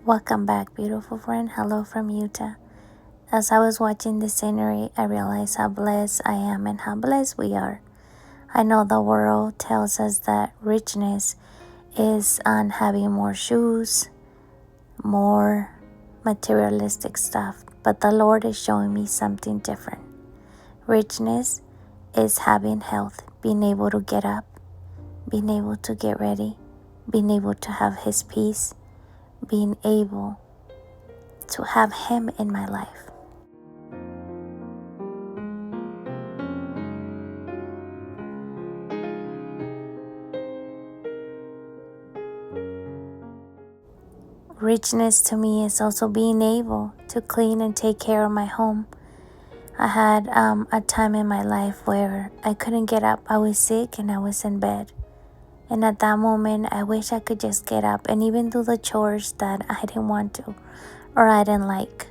Welcome back, beautiful friend. Hello from Utah. As I was watching the scenery, I realized how blessed I am and how blessed we are. I know the world tells us that richness is on having more shoes, more materialistic stuff, but the Lord is showing me something different. Richness is having health, being able to get up, being able to get ready, being able to have His peace, being able to have Him in my life. Richness to me is also being able to clean and take care of my home. I had a time in my life where I couldn't get up. I was sick and I was in bed. And at that moment, I wish I could just get up and even do the chores that I didn't want to or I didn't like.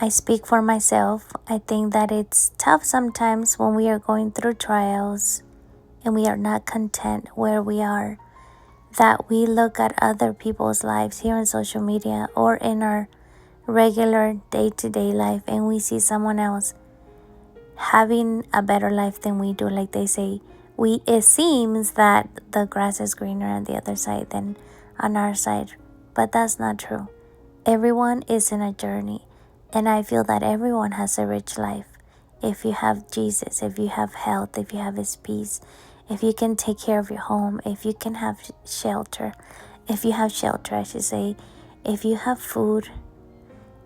I speak for myself. I think that it's tough sometimes when we are going through trials and we are not content where we are, that we look at other people's lives here on social media or in our regular day-to-day life and we see someone else having a better life than we do. Like they say, it seems that the grass is greener on the other side than on our side, but that's not true. Everyone is in a journey, and I feel that everyone has a rich life. If you have Jesus, if you have health, if you have His peace, if you can take care of your home, if you can have shelter, if you have shelter, I should say, if you have food,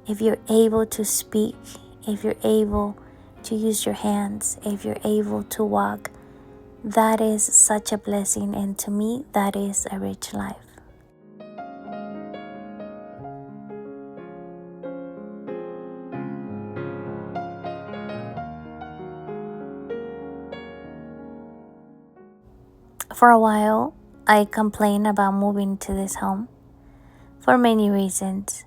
if you're able to speak, if you're able to use your hands, if you're able to walk, that is such a blessing, and to me, that is a rich life. For a while, I complained about moving to this home for many reasons,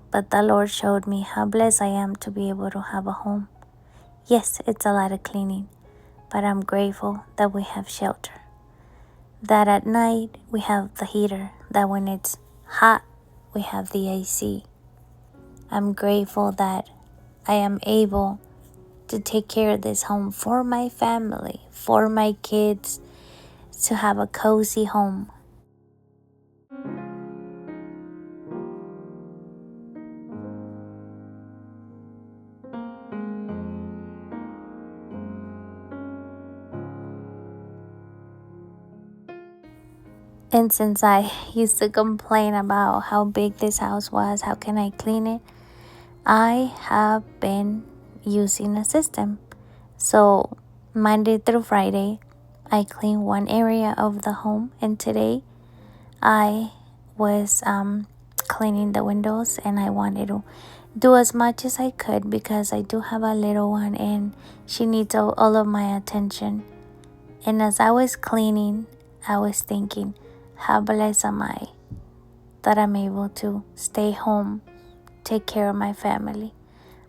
but the Lord showed me how blessed I am to be able to have a home. Yes, it's a lot of cleaning, but I'm grateful that we have shelter, that at night we have the heater, that when it's hot, we have the AC. I'm grateful that I am able to take care of this home for my family, for my kids, to have a cozy home. And since I used to complain about how big this house was, how can I clean it, I have been using a system. So Monday through Friday, I clean one area of the home, and today I was cleaning the windows, and I wanted to do as much as I could because I do have a little one and she needs all of my attention. And as I was cleaning, I was thinking, how blessed am I that I'm able to stay home, take care of my family.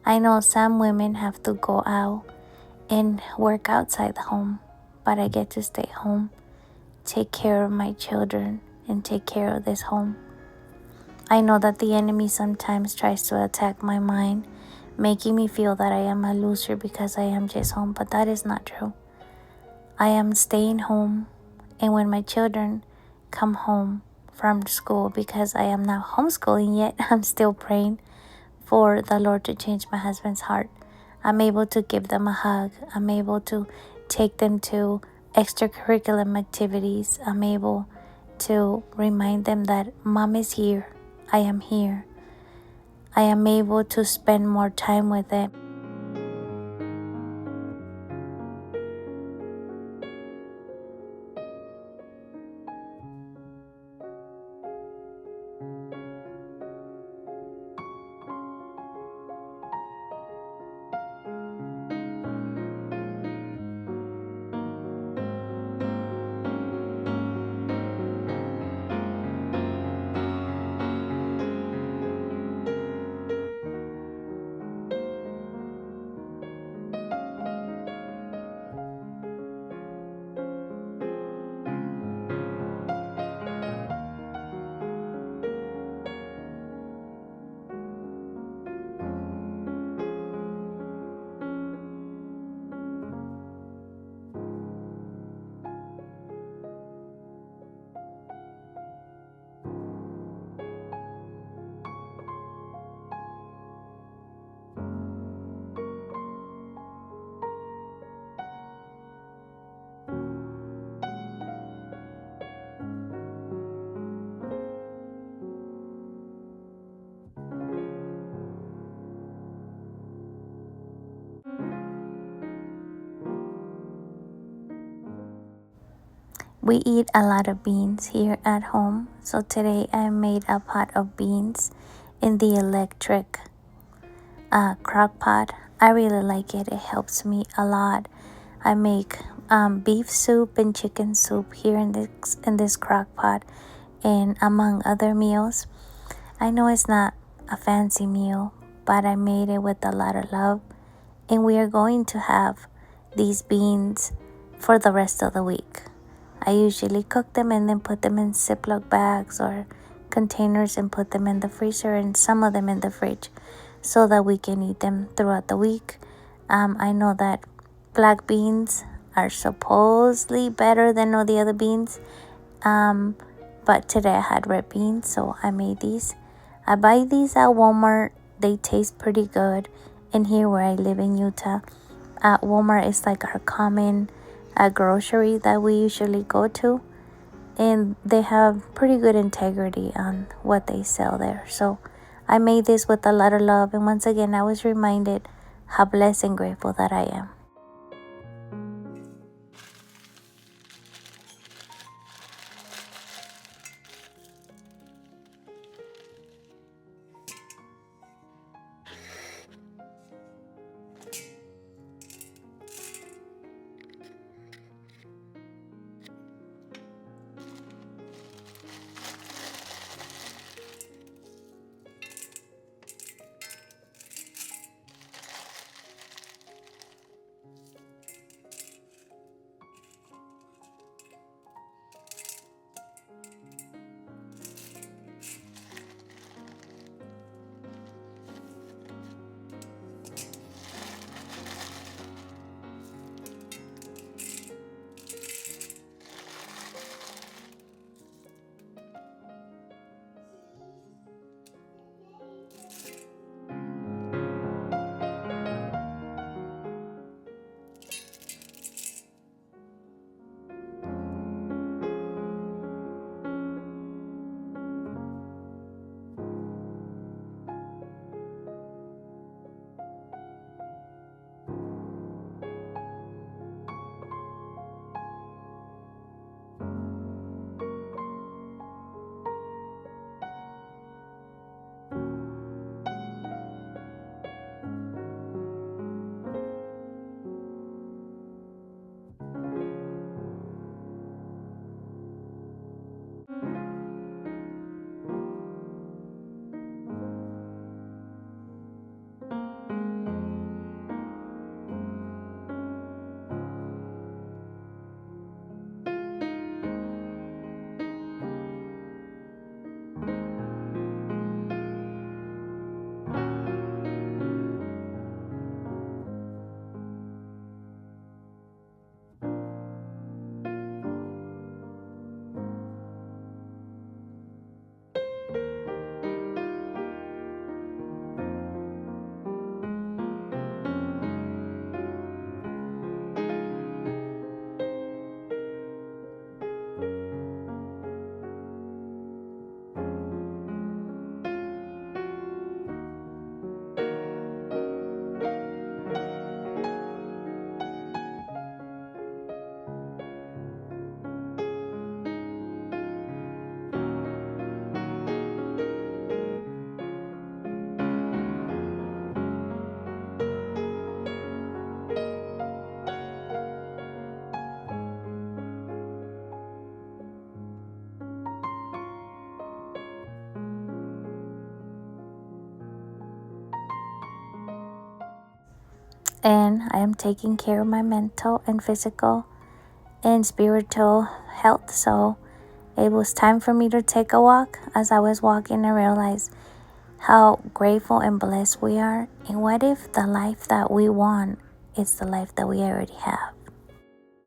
I know some women have to go out and work outside the home, but I get to stay home, take care of my children, and take care of this home. I know that the enemy sometimes tries to attack my mind, making me feel that I am a loser because I am just home, but that is not true. I am staying home, and when my children come home from school, because I am not homeschooling yet, I'm still praying for the Lord to change my husband's heart. I'm able to give them a hug. I'm able to take them to extracurricular activities. I'm able to remind them that Mom is here. I am here. I am able to spend more time with them. We eat a lot of beans here at home, so today I made a pot of beans in the electric crock pot. I really like it. It helps me a lot. I make beef soup and chicken soup here in this crock pot, and among other meals. I know it's not a fancy meal, but I made it with a lot of love, and we are going to have these beans for the rest of the week. I usually cook them and then put them in Ziploc bags or containers and put them in the freezer and some of them in the fridge so that we can eat them throughout the week. I know that black beans are supposedly better than all the other beans, but today I had red beans, so I made these. I buy these at Walmart. They taste pretty good. And here where I live in Utah, Walmart is like our common grocery that we usually go to, and they have pretty good integrity on what they sell there. So I made this with a lot of love, and once again I was reminded how blessed and grateful that I am. And I am taking care of my mental and physical and spiritual health. So it was time for me to take a walk. As I was walking, I realized how grateful and blessed we are. And what if the life that we want is the life that we already have?